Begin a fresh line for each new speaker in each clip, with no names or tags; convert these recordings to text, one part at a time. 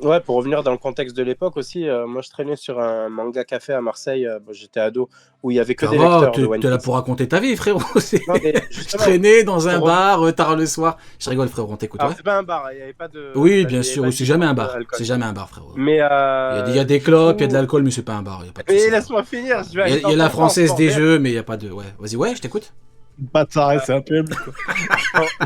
Ouais, pour revenir dans le contexte de l'époque aussi, moi je traînais sur un manga café à Marseille, j'étais ado, où il y avait que
Ça
des
va,
lecteurs de One
t'es là
Piece.
pour raconter ta vie, frérot.
Non, mais
Je
justement,
traînais dans un
pour revenir.
bar tard le soir. Je rigole, frérot, on t'écoute,
Alors,
ouais.
c'est pas un bar, il n'y avait pas de.
Oui,
Il
bien
y avait
sûr,
pas
oui,
de
c'est jamais
licence
un
de
bar.
alcool.
C'est jamais un bar, frérot.
Mais
Il y a des
du
clopes, il y a de
coup.
l'alcool, mais c'est pas un bar, il y a pas de
Mais
souci, frérot.
laisse-moi finir, je vais
Il y a,
aller
il y
dans
a la
ton sens,
française des
bordel.
jeux, mais il y a pas de... Ouais, vas-y, ouais, je t'écoute.
Pas de ça, c'est un PMU, quoi.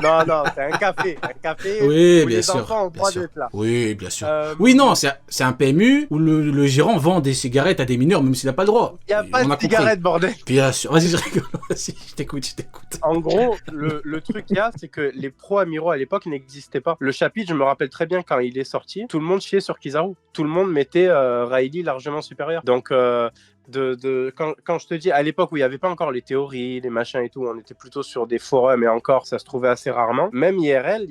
Non, non, c'est un café. Un café
Oui,
où
bien
les
sûr,
enfants ont le
bien
droit
sûr.
d'être là.
Oui, bien sûr.
Euh,
Oui, non, c'est un PMU où le gérant vend des cigarettes à des mineurs, même s'il n'a pas le droit.
Il n'y a pas
On
de
a compris.
cigarette, bordel.
Bien sûr. Vas-y, je rigole. Vas-y, je t'écoute, je t'écoute.
En gros, le truc qu'il y a, c'est que les pro-amiraux à l'époque n'existaient pas. Le chapitre, je me rappelle très bien quand il est sorti, tout le monde chiait sur Kizaru. Tout le monde mettait Riley largement supérieur. Donc, quand je te dis, à l'époque où il n'y avait pas encore les théories, les machins et tout, on était plutôt sur des forums et encore, ça se trouvait assez rarement. Même IRL,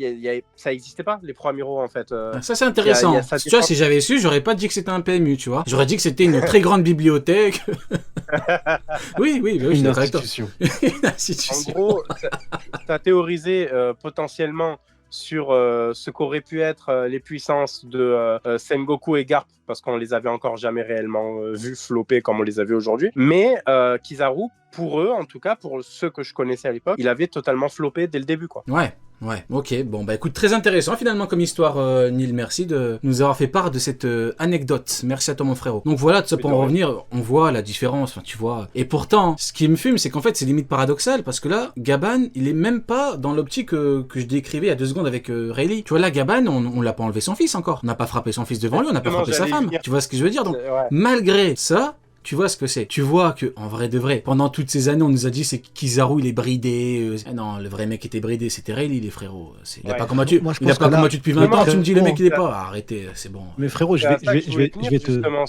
ça n'existait pas, les pro-amiraux en fait.
Ça, c'est
Il y
intéressant.
a ça
Tu vois, si j'avais su, j'aurais pas dit que c'était un PMU, tu vois. J'aurais dit que c'était une très grande bibliothèque. Oui, oui, bah oui, je suis
Une
d'accord avec toi.
institution.
Une
En
institution.
gros, tu as théorisé potentiellement sur ce qu'auraient pu être les puissances de Sengoku et Garp, parce qu'on les avait encore jamais réellement vus flopper comme on les a vus aujourd'hui. Mais Kizaru, pour eux, en tout cas, pour ceux que je connaissais à l'époque, il avait totalement floppé dès le début, quoi.
Ouais, ouais, ok. Bon, bah écoute, très intéressant finalement comme histoire, Neil. Merci de nous avoir fait part de cette anecdote. Merci à toi, mon frérot. Donc voilà, tout ça pour en revenir, on voit la différence, enfin, tu vois. Et pourtant, ce qui me fume, c'est qu'en fait, c'est limite paradoxal parce que là, Gaban, il est même pas dans l'optique que je décrivais il y a 2 secondes avec Rayleigh. Tu vois, là, Gaban, on l'a pas enlevé son fils encore. On n'a pas frappé son fils devant lui, on n'a pas frappé sa femme. Tu vois ce que je veux dire? Donc,
Ouais.
malgré ça, tu vois ce que c'est. Tu vois que, en vrai de vrai, pendant toutes ces années, on nous a dit c'est Kizaru, il est bridé. Non, le vrai mec était bridé, c'était Rayleigh, les frérots. Il a
Ouais.
pas combattu.
Moi, je
Il a
pense
pas
que là-
combattu depuis 20 ans. Tu me dis le mec, il est
Ouais.
pas. Arrêtez, c'est bon.
Mais frérot,
C'est à ça que je voulais venir, justement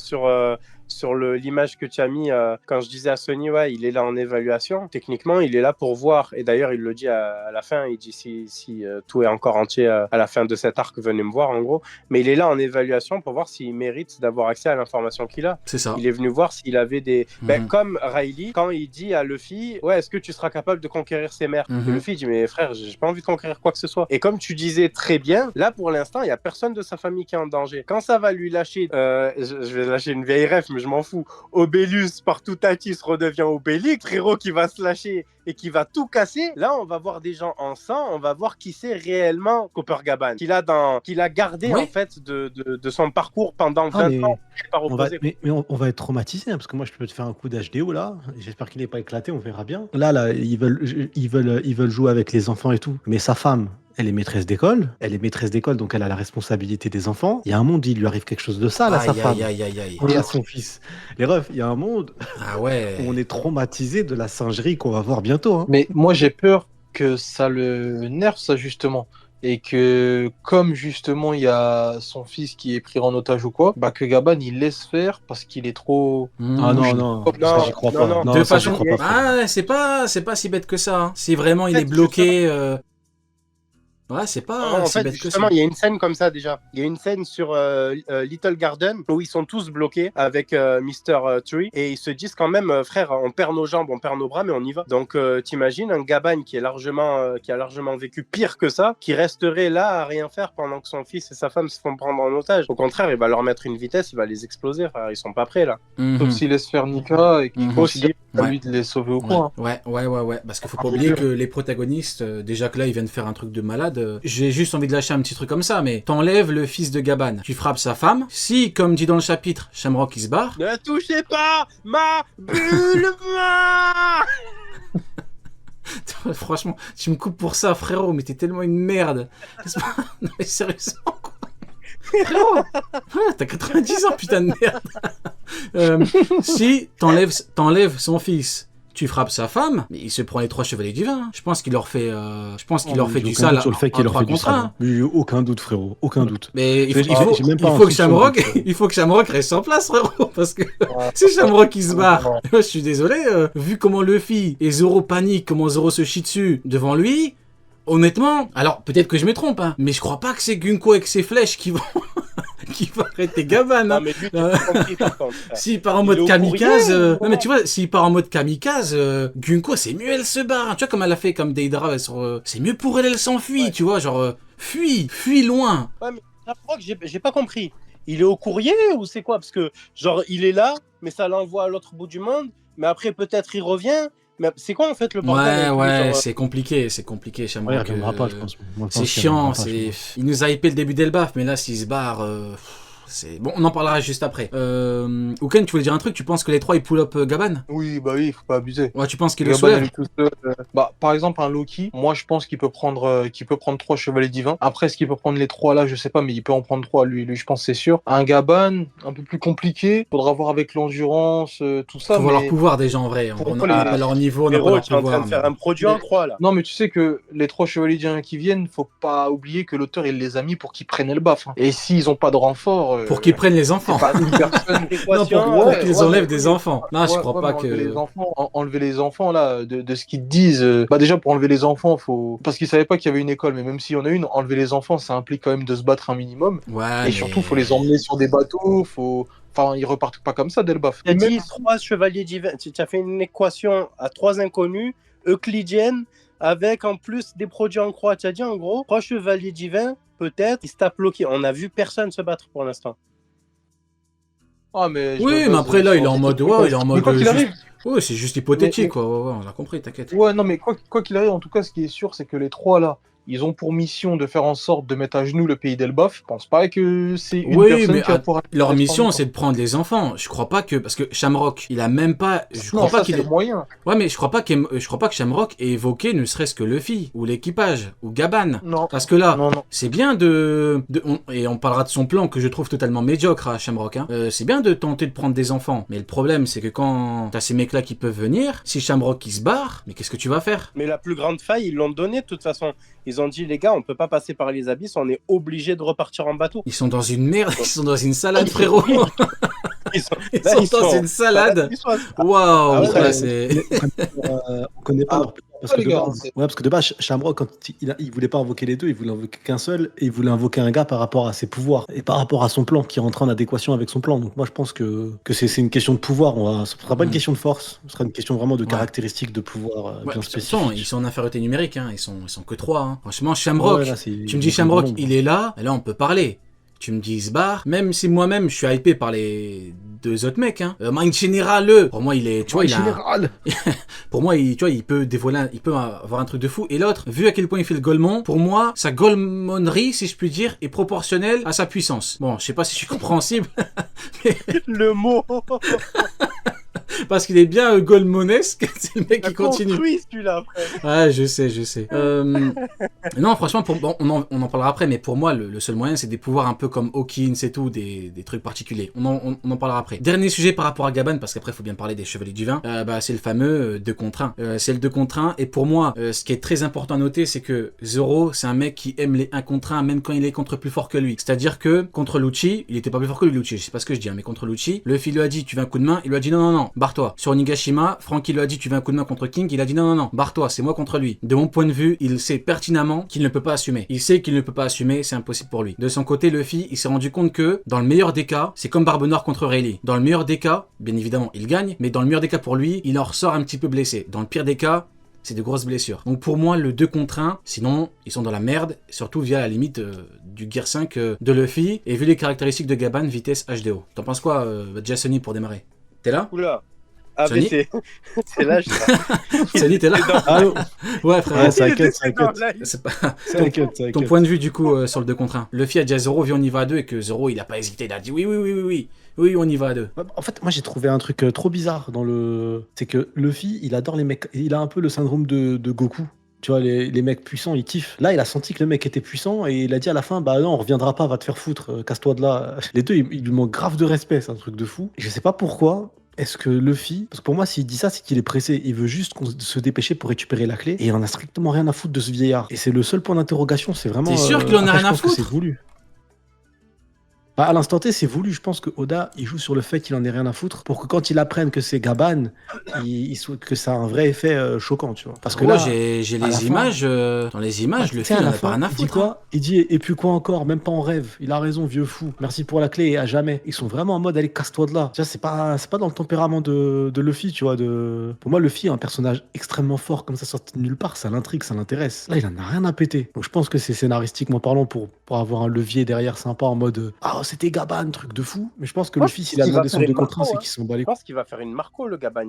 sur l'image que tu as mis quand je disais à Sony, ouais, il est là en évaluation. Techniquement, il est là pour voir. Et d'ailleurs, il le dit à la fin. Il dit si tout est encore entier à la fin de cet arc, venez me voir, en gros. Mais il est là en évaluation pour voir s'il mérite d'avoir accès à l'information qu'il a.
C'est ça.
Il est venu voir s'il avait des. Comme Riley, quand il dit à Luffy, ouais, est-ce que tu seras capable de conquérir ses mères? Et Luffy dit, mais frère, j'ai pas envie de conquérir quoi que ce soit. Et comme tu disais très bien, là pour l'instant, il y a personne de sa famille qui est en danger. Quand ça va lui lâcher, je vais lâcher une vieille ref, mais je m'en fous. Obélus par Toutatis redevient Obélix, frérot qui va se lâcher et qui va tout casser. Là, on va voir des gens en sang, on va voir qui c'est réellement Copper Gaban, qu'il a gardé en fait de son parcours pendant 20 ans.
On va être traumatisé, hein, parce que moi je peux te faire un coup d'HDO là. J'espère qu'il n'est pas éclaté, on verra bien. Là, ils veulent jouer avec les enfants et tout. Mais sa femme, elle est maîtresse d'école. Elle est maîtresse d'école, donc elle a la responsabilité des enfants. Il y a un monde, il lui arrive quelque chose de sale à sa femme.
Aïe.
Et à son fils. Les refs, il y a un monde
où
on est traumatisé de la singerie qu'on va voir bientôt. Hein.
Mais moi j'ai peur que ça le nerve, ça justement. Et que comme justement il y a son fils qui est pris en otage ou quoi, bah que Gaban il laisse faire parce qu'il est trop...
Ah non, ça, j'y crois pas. Non,
de
ça, j'y
façon,
crois pas.
c'est pas si bête que ça. Hein. Si vraiment il est bloqué, ouais, c'est pas
en
si
fait,
bête que ça.
justement, il y a une scène comme ça déjà. Il y a une scène sur Little Garden où ils sont tous bloqués avec Mr. Tree et ils se disent quand même, frère, on perd nos jambes, on perd nos bras, mais on y va. Donc, t'imagines un Gaban qui a largement vécu pire que ça, qui resterait là à rien faire pendant que son fils et sa femme se font prendre en otage. Au contraire, il va leur mettre une vitesse, il va les exploser, frère. Ils sont pas prêts là.
Sauf s'il laisse faire Nika et qu'il considère pas lui de les sauver au coin.
Ouais. Parce qu'il faut pas oublier que les protagonistes, déjà que là, ils viennent faire un truc de malade. J'ai juste envie de lâcher un petit truc comme ça, mais t'enlèves le fils de Gaban, tu frappes sa femme. Si, comme dit dans le chapitre, Shamrock il se barre.
Ne touchez pas ma Bulma.
Franchement, tu me coupes pour ça, frérot, mais t'es tellement une merde. Non, mais sérieusement, quoi. Frérot, t'as 90 ans, putain de merde. Si t'enlèves son fils, tu frappes sa femme, mais il se prend les 3 chevaliers du vin. Je pense qu'il leur fait, du sale.
Sur le fait qu'il leur fait du sale. Aucun doute, frérot. Aucun doute.
Mais il faut que Shamrock reste en place, frérot. Parce que si Shamrock il se barre, je suis désolé, vu comment Luffy et Zoro paniquent, comment Zoro se chie dessus devant lui, honnêtement, alors peut-être que je me trompe, hein, mais je crois pas que c'est Gunko avec ses flèches qui vont... qui va arrêter Gaban.
Non, mais lui, compris, par contre.
S'il part en mode kamikaze, non mais tu vois, s'il part en mode kamikaze, Gunko, c'est mieux, elle se barre. Tu vois comme elle a fait comme Deidara, c'est mieux pour elle, elle s'enfuit, tu vois, genre fuis loin.
Ouais, mais Shamrock, j'ai pas compris. il est au courrier ou c'est quoi? Parce que, genre, il est là, mais ça l'envoie à l'autre bout du monde, mais après, peut-être, il revient. Mais c'est quoi, en fait, le bordel avec lui,
Ouais,
genre,
c'est compliqué,
Ouais, il
Shamrock.
reviendra pas, je pense. Moi, je
C'est
pense qu'il
chiant,
reviendra pas, je pense.
il nous a hypé le début d'Elbaf, mais là, s'il se barre, c'est... Bon, on en parlera juste après. Ouken, tu voulais dire un truc? Tu penses que les trois, ils pull up Gaban?
Oui, bah oui, faut pas abuser.
Ouais, tu penses qu'il le
Gaban, elle
soulève?
est tout seul. Bah, par exemple, un Loki, moi je pense qu'il peut prendre 3 chevaliers divins. Après, est-ce qu'il peut prendre les 3 là, je sais pas, mais il peut en prendre 3, lui je pense c'est sûr. Un Gaban, un peu plus compliqué, faudra voir avec l'endurance, tout ça.
Faut voir leur
Mais
pouvoir déjà en vrai.
Pour
On
moi,
n'a
les-
pas leur niveau, on n'a pas
frérot,
leur
tu es en train
pouvoir.
de faire un produit en croix, là.
non, mais tu sais que les 3 chevaliers divins qui viennent, faut pas oublier que l'auteur il les a mis pour qu'ils prennent le baf. Hein. Et s'ils ont pas de renfort,
Pour qu'ils prennent les enfants.
c'est pas une personne.
Non, pour
ouais,
qu'ils
ouais,
enlèvent
mais-
des enfants. Non, je
Ouais,
crois
ouais,
pas
mais
que...
enlever les enfants là, de ce qu'ils te disent. Bah déjà pour enlever les enfants, faut parce qu'ils savaient pas qu'il y avait une école, mais même s'il y en a une, enlever les enfants, ça implique quand même de se battre un minimum.
Ouais,
Et surtout, faut les emmener sur des bateaux, enfin, ils repartent pas comme ça dès le baf.
Tu as dit 3 chevaliers divins. Tu as fait une équation à 3 inconnus, euclidienne, avec en plus des produits en croix. Tu as dit en gros, 3 chevaliers divins, peut-être, ils se tapent Loki. On a vu personne se battre pour l'instant.
Ah, mais je me
Oui,
base
mais après là,
sur
il est en
des
mode...
trucs.
Ouais, il est en
Mais
mode...
quoi qu'il
juste-
arrive.
Ouais, c'est juste hypothétique,
Mais-
quoi. Ouais, on a compris, t'inquiète.
Ouais, non, mais quoi qu'il arrive, en tout cas, ce qui est sûr, c'est que les 3 là, ils ont pour mission de faire en sorte de mettre à genoux le pays d'Elbaf. Je pense pas que c'est une
Oui,
personne
mais
qui va pouvoir...
leur mission, c'est de prendre les enfants. Je crois pas que... Parce que Shamrock, il a même pas... Je
Non,
crois pas
ça,
qu'il
c'est
ait...
le moyen.
Ouais, mais je crois pas que Shamrock ait évoqué ne serait-ce que Luffy, ou l'équipage, ou Gaban.
Non.
Parce que là,
Non, non.
c'est bien et on parlera de son plan que je trouve totalement médiocre à Shamrock. Hein. C'est bien de tenter de prendre des enfants. Mais le problème, c'est que quand t'as ces mecs-là qui peuvent venir, si Shamrock qui se barre, mais qu'est-ce que tu vas faire?
Mais la plus grande faille, ils l'ont donné de toute façon. Ils ont dit, les gars, on peut pas passer par les abysses, on est obligé de repartir en bateau.
Ils sont dans une merde, ils sont dans une salade, frérot.
Ils sont,
Ils
là,
sont dans une salade.
Ils sont à-
Waouh,
Ah ouais,
ça,
ouais.
c'est...
On connaît pas
Ah,
leur pouvoir, parce que
les
de
gars,
base,
c'est-
ouais, parce que de base, Shamrock, quand il voulait pas invoquer les deux, il voulait invoquer qu'un seul, et il voulait invoquer un gars par rapport à ses pouvoirs, et par rapport à son plan, qui rentre en adéquation avec son plan. Donc moi, je pense que c'est une question de pouvoir. Ce sera pas une question de force, ce sera une question vraiment de
Ouais.
caractéristiques de pouvoir
Ouais,
bien
de toute
spécifiques.
façon, ils sont en infériorité numérique, hein. Ils sont que 3. Hein. Franchement, Shamrock,
Ouais, là,
tu me dis Shamrock, il est là, et là on peut parler. Tu me dis il se barre, même si moi-même je suis hypé par les 2 autres mecs. Hein. Mind General, pour moi il est, tu vois, il a,
général.
pour moi tu vois, il peut dévoiler, il peut avoir un truc de fou. Et l'autre, vu à quel point il fait le golemon, pour moi sa golemonnerie, si je puis dire, est proportionnelle à sa puissance. Bon, je sais pas si je suis compréhensible,
Le mot.
parce qu'il est bien golemonesque. C'est le mec qui continue.
Construit celui-là, frère.
Ouais, je sais. Non, franchement, bon, on en parlera après, mais pour moi, le seul moyen, c'est des pouvoirs un peu comme Hawkins et tout, des trucs particuliers. On en parlera après. Dernier sujet par rapport à Gaban, parce qu'après, il faut bien parler des Chevaliers du Vin. C'est le fameux 2 contre 1. C'est le 2 contre 1, et pour moi, ce qui est très important à noter, c'est que Zoro, c'est un mec qui aime les 1 contre 1, même quand il est contre plus fort que lui. C'est-à-dire que, contre Lucci, il était pas plus fort que lui, Lucci, je sais pas ce que je dis, hein, mais contre Lucci, Luffy lui a dit, tu veux un coup de main, il lui a dit non, barre-toi. Sur Onigashima, Franky lui a dit, tu veux un coup de main contre King, il a dit non, barre-toi, c'est moi contre lui. De mon point de vue, il sait pertinemment qu'il ne peut pas assumer. Il sait qu'il ne peut pas assumer, c'est impossible pour lui. De son côté, Luffy, il s'est rendu compte que, dans le meilleur des cas, c'est comme Barbe Noire contre Rayleigh. Dans le meilleur des cas, bien évidemment, il gagne, mais dans le meilleur des cas pour lui, il en ressort un petit peu blessé. Dans le pire des cas, c'est de grosses blessures. Donc pour moi, le 2 contre 1, sinon, ils sont dans la merde, surtout via la limite du Gear 5 de Luffy, et vu les caractéristiques de Gaban, vitesse HDO. T'en penses quoi, Jassoni, pour démarrer? T'es là?
Oula. Ah,
Sonny
mais c'est là, je
Sonny, t'es là?
Allô.
Ouais, frère.
Ouais, ça inquiète.
C'est pas...
Ça inquiète.
Ton point de vue, du coup, sur le 2 contre 1. Luffy a dit à Zoro, viens, on y va à 2, et que Zoro, il a pas hésité, il a dit oui, on y va à 2.
En fait, moi j'ai trouvé un truc trop bizarre dans le. C'est que Luffy, il adore les mecs. Il a un peu le syndrome de Goku. Tu vois, les mecs puissants, ils kiffent. Là, il a senti que le mec était puissant et il a dit à la fin, bah non, on reviendra pas, va te faire foutre, casse-toi de là. Les deux, ils lui manquent grave de respect, c'est un truc de fou. Et je sais pas pourquoi. Est-ce que Luffy, parce que pour moi, s'il dit ça, c'est qu'il est pressé. Il veut juste se dépêcher pour récupérer la clé et il en a strictement rien à foutre de ce vieillard. Et c'est le seul point d'interrogation, c'est vraiment.
T'es sûr qu'il en a
après,
rien à
je pense que
foutre
c'est voulu. Bah, à l'instant T, c'est voulu. Je pense que Oda, il joue sur le fait qu'il en ait rien à foutre pour que quand il apprenne que c'est Gaban, que ça a un vrai effet choquant, tu vois. Parce que
Moi,
là,
j'ai
à la
les
fin-
images, dans les images,
tu
le
sais,
film,
à
il en
la
a pas
fin,
rien à
il dit
foutre. Hein.
quoi? Il dit, et puis quoi encore? Même pas en rêve. Il a raison, vieux fou. Merci pour la clé et à jamais. Ils sont vraiment en mode, allez, casse-toi de là. Tu vois, c'est pas dans le tempérament de Luffy, tu vois. Pour moi, Luffy est un personnage extrêmement fort, comme ça, sorti de nulle part. Ça l'intrigue, ça l'intéresse. Là, il en a rien à péter. Donc, je pense que c'est scénaristiquement parlant pour avoir un levier derrière sympa en mode, ah, c'était Gaban, truc de fou. Mais je pense que
Moi,
le
je
fils,
pense
il a
qu'il va
demandé son
faire une
2 contre 1,
Marco,
c'est
hein.
qu'il s'en bat les
Je
couilles.
pense qu'il va faire une Marco, le Gaban.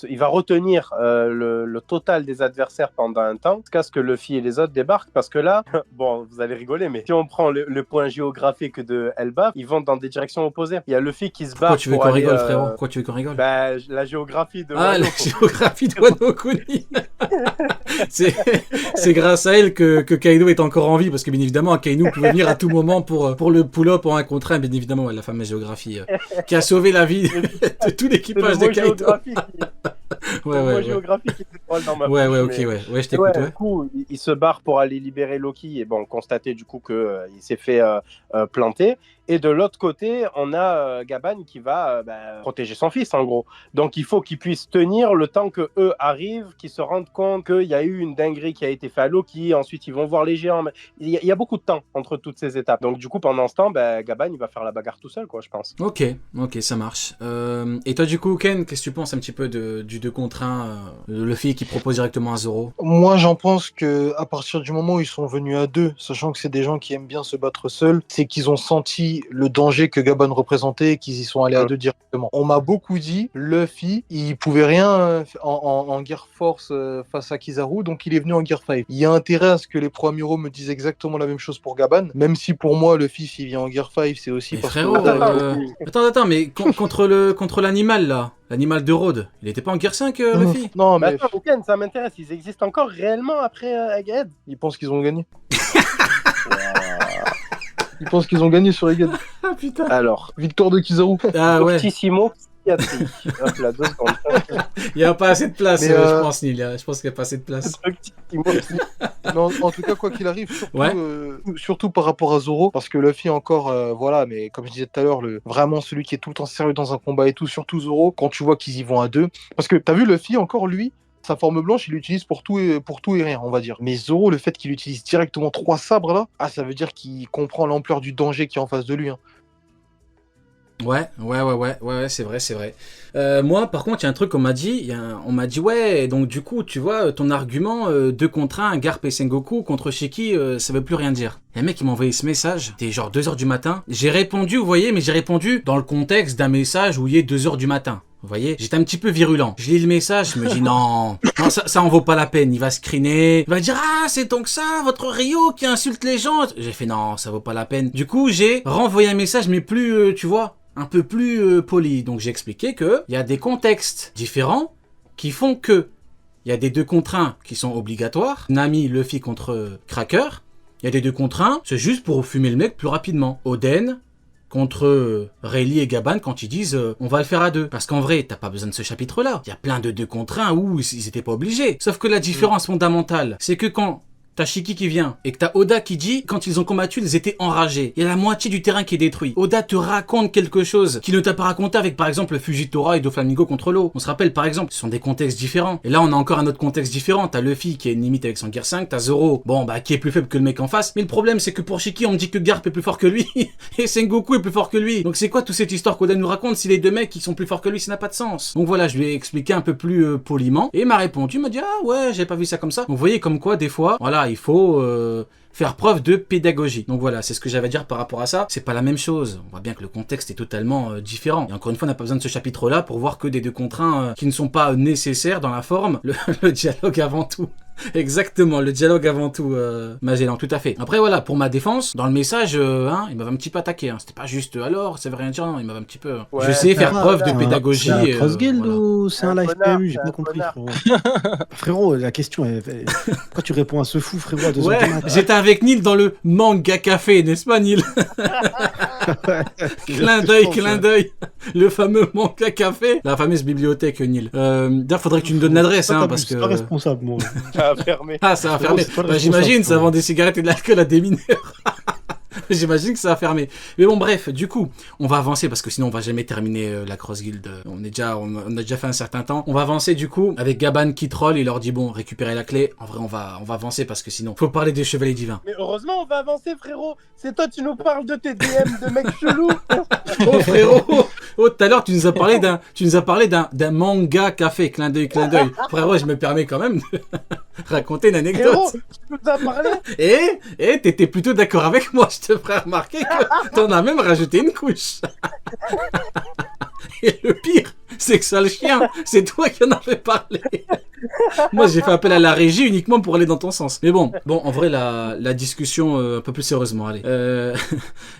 Il va retenir le total des adversaires pendant un temps, jusqu'à ce que Luffy et les autres débarquent. Parce que là, bon, vous allez rigoler, mais si on prend le point géographique de Elbaf, ils vont dans des directions opposées. Il y a Luffy qui se
Pourquoi
barre
tu veux
pour
qu'on
aller.
rigole, frérot? Pourquoi tu veux qu'on rigole?
Bah, la géographie de
Ah,
Wano.
la géographie de Wano Kuni. C'est grâce à elle que Kaido est encore en vie, parce que bien évidemment, Kaido pouvait venir à tout moment pour le pull-up en 1 contre 1, bien évidemment, ouais, la fameuse géographie qui a sauvé la vie de tout l'équipage de Kaido.
Ouais, géographie qui est drôle dans ma
ouais,
bouche,
ok,
mais...
ouais, je t'écoute, ouais.
Du coup, il se barre pour aller libérer Loki et bon, constater du coup qu'il s'est fait planter. Et de l'autre côté, on a Gaban qui va protéger son fils, en gros. Donc, il faut qu'il puisse tenir le temps que eux arrivent, qu'ils se rendent compte qu'il y a eu une dinguerie qui a été faite à Loki. Ensuite, ils vont voir les géants. Il y a beaucoup de temps entre toutes ces étapes. Donc, du coup, pendant ce temps, Gaban, il va faire la bagarre tout seul, quoi, je pense.
Ok, ça marche. Et toi, du coup, Ken, qu'est-ce que tu penses un petit peu du 2 contre 1, le fille qui propose directement à Zoro?
Moi, j'en pense que à partir du moment où ils sont venus à 2, sachant que c'est des gens qui aiment bien se battre seuls, c'est qu'ils ont senti le danger que Gaban représentait et qu'ils y sont allés à 2 directement. On m'a beaucoup dit, Luffy, il pouvait rien en Gear Force face à Kizaru, donc il est venu en Gear 5. Il y a intérêt à ce que les pro amiraux me disent exactement la même chose pour Gaban, même si pour moi, Luffy, s'il vient en Gear 5, c'est aussi
mais
parce
frérot,
que...
attends, mais contre l'animal, là, l'animal de Rhodes, il était pas en Gear 5, Luffy?
Non, mais...
Attends, Ken, ça m'intéresse. Ils existent encore réellement après Egghead?
Ils pensent qu'ils ont gagné. Ils pensent qu'ils ont gagné sur Egghead.
Ah putain.
Alors,
Victoire de Kizaru.
Ah ouais.
Doctissimo psychiatrie. Hop là, 2 secondes.
Il n'y a pas assez de place,
Mais,
je pense, Neil. Je pense qu'il n'y a pas assez de place.
Doctissimo
Non, en tout cas, quoi qu'il arrive, surtout,
Ouais.
Surtout par rapport à Zoro, parce que Luffy encore, voilà, mais comme je disais tout à l'heure, vraiment celui qui est tout le temps sérieux dans un combat et tout, surtout Zoro, quand tu vois qu'ils y vont à 2, parce que t'as vu Luffy encore lui, sa forme blanche, il l'utilise pour tout et rien, on va dire. Mais Zoro, le fait qu'il utilise directement 3 sabres là, ça veut dire qu'il comprend l'ampleur du danger qui est en face de lui. Hein.
Ouais, c'est vrai. Moi, par contre, il y a un truc qu'on m'a dit. On m'a dit, ouais, donc du coup, tu vois, ton argument 2 contre 1, Garp et Sengoku contre Shiki, ça veut plus rien dire. Il y a un mec qui m'a envoyé ce message, c'était genre 2h du matin. J'ai répondu, vous voyez, mais j'ai répondu dans le contexte d'un message où il est 2h du matin. Vous voyez, j'étais un petit peu virulent. Je lis le message, je me dis non, ça en vaut pas la peine. Il va screener, il va dire ah c'est donc ça votre Rio qui insulte les gens. J'ai fait non, ça vaut pas la peine. Du coup j'ai renvoyé un message mais plus tu vois, un peu plus poli. Donc j'ai expliqué que il y a des contextes différents qui font que il y a des 2 contre 1 qui sont obligatoires. Nami, Luffy contre Cracker. Il y a des 2 contre 1, c'est juste pour fumer le mec plus rapidement. Oden contre Rayleigh et Gaban quand ils disent on va le faire à 2. Parce qu'en vrai, t'as pas besoin de ce chapitre-là. Il y a plein de 2 contre 1 où ils étaient pas obligés. Sauf que la différence fondamentale, c'est que quand t'as Shiki qui vient et que t'as Oda qui dit quand ils ont combattu, ils étaient enragés. Il y a la moitié du terrain qui est détruit. Oda te raconte quelque chose qu'il ne t'a pas raconté avec par exemple Fujitora et Doflamingo contre l'eau. On se rappelle par exemple, ce sont des contextes différents. Et là on a encore un autre contexte différent. T'as Luffy qui est une limite avec son Gear 5, t'as Zoro, qui est plus faible que le mec en face. Mais le problème c'est que pour Shiki on me dit que Garp est plus fort que lui et Sengoku est plus fort que lui. Donc c'est quoi toute cette histoire qu'Oda nous raconte si les 2 mecs qui sont plus forts que lui, ça n'a pas de sens. Donc voilà, je lui ai expliqué un peu plus poliment et il m'a répondu, il m'a dit ah ouais, j'ai pas vu ça comme ça. Donc vous voyez comme quoi des fois, voilà, il faut faire preuve de pédagogie. Donc voilà, c'est ce que j'avais à dire par rapport à ça. C'est pas la même chose. On voit bien que le contexte est totalement différent. Et encore une fois, on n'a pas besoin de ce chapitre-là pour voir que des 2 contre 1 qui ne sont pas nécessaires dans la forme. Le dialogue avant tout. Exactement, le dialogue avant tout, Magellan, tout à fait. Après voilà, pour ma défense, dans le message, il m'avait un petit peu attaqué. C'était pas juste alors, ça veut rien dire, non, il m'avait un petit peu.
Ouais,
je sais faire preuve de pédagogie.
C'est un cross guild
voilà.
ou c'est un live
connard,
PMU? J'ai pas compris, frérot. Frérot, la question est. Pourquoi tu réponds à ce fou, frérot, à 2h
Ouais,
du matin?
j'étais avec Neil dans le manga café, n'est-ce pas, Neil? Clin d'œil. Le fameux manga café. La fameuse bibliothèque, Neil. D'ailleurs, faudrait que tu me donnes l'adresse, hein, parce
Je suis
que.
pas responsable, moi.
Ça a fermé.
Ah, ça va fermer.
C'est pas le
J'imagine, ça
responsable,
vend des cigarettes et de l'alcool à des mineurs. J'imagine que ça va fermer. Mais bon, bref, du coup, on va avancer parce que sinon on va jamais terminer la Cross Guild. On a déjà fait un certain temps. On va avancer du coup avec Gaban qui troll. Il leur dit bon, récupérez la clé. En vrai, on va avancer parce que sinon, faut parler des chevaliers divins.
Mais heureusement, on va avancer, frérot. C'est toi, tu nous parles de tes DM de mecs chelous.
Oh frérot, Oh, tout à l'heure, tu nous as parlé d'un manga café, clin d'œil, clin d'œil. Frérot, je me permets quand même de raconter une anecdote.
Frérot, tu nous as parlé.
Et t'étais plutôt d'accord avec moi, je te ferai remarquer que t'en as même rajouté une couche. Et le pire, c'est que ça, le chien, c'est toi qui en avais parlé. Moi, j'ai fait appel à la régie uniquement pour aller dans ton sens. Mais bon, en vrai, la discussion, un peu plus sérieusement, allez.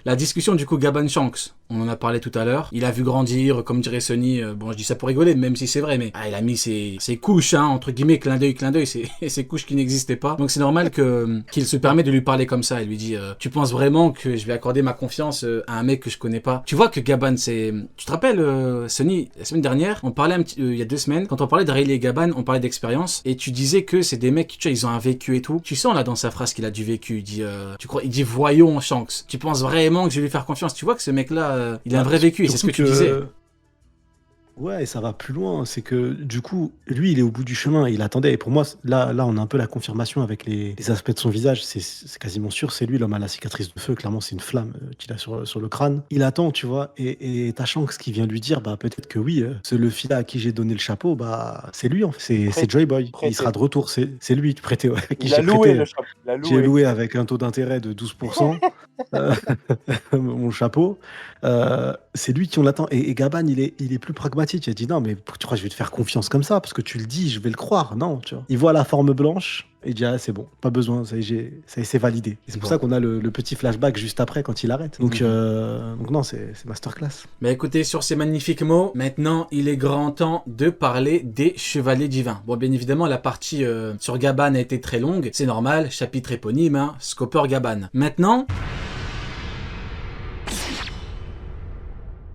La discussion, du coup, Gabon Shanks, on en a parlé tout à l'heure. Il a vu grandir, comme dirait Sony, bon, je dis ça pour rigoler, même si c'est vrai, mais il a mis ses couches, hein, entre guillemets, clin d'œil, ses couches qui n'existaient pas. Donc c'est normal qu'il se permet de lui parler comme ça. Il lui dit, tu penses vraiment que je vais accorder ma confiance à un mec que je connais pas? Tu vois que Gabon, c'est... Tu te rappelles, Sony, la semaine dernière, on parlait il y a 2 semaines, quand on parlait de Riley et Gabon, on parlait d'expérience, et tu disais que c'est des mecs, tu vois, ils ont un vécu et tout. Tu sens là dans sa phrase qu'il a du vécu. Il dit voyons Shanks. Tu penses vraiment que je vais lui faire confiance? Tu vois que ce mec-là, il a un vrai vécu, et c'est ce que tu disais.
Ouais, et ça va plus loin. C'est que du coup, lui, il est au bout du chemin. Il attendait. Et pour moi, là, on a un peu la confirmation avec les aspects de son visage. C'est quasiment sûr. C'est lui, l'homme à la cicatrice de feu. Clairement, c'est une flamme qu'il a sur le crâne. Il attend, tu vois. Et t'as Shanks qui vient lui dire, bah peut-être que oui, ce Luffy là à qui j'ai donné le chapeau, bah c'est lui. En fait. C'est Joy Boy.
Prêté.
Il sera de retour. C'est lui, prêté. Ouais, qui
Il a
j'ai
loué
prêté.
le chapeau. Il a loué.
J'ai loué avec un taux d'intérêt de 12%. Mon chapeau. C'est lui qui on l'attend. Et Gabon, il est plus pragmatique. Il a dit non, mais tu crois que je vais te faire confiance comme ça? Parce que tu le dis, je vais le croire. Non, tu vois. Il voit la forme blanche et il dit ah, c'est bon, pas besoin, ça y est, c'est validé. Et c'est pour ça qu'on a le petit flashback juste après quand il arrête. Donc non, c'est masterclass.
Mais écoutez, sur ces magnifiques mots, maintenant il est grand temps de parler des Chevaliers Divins. Bon, bien évidemment, la partie sur Gabon a été très longue, c'est normal, chapitre éponyme, hein, Scopper Gabon. Maintenant,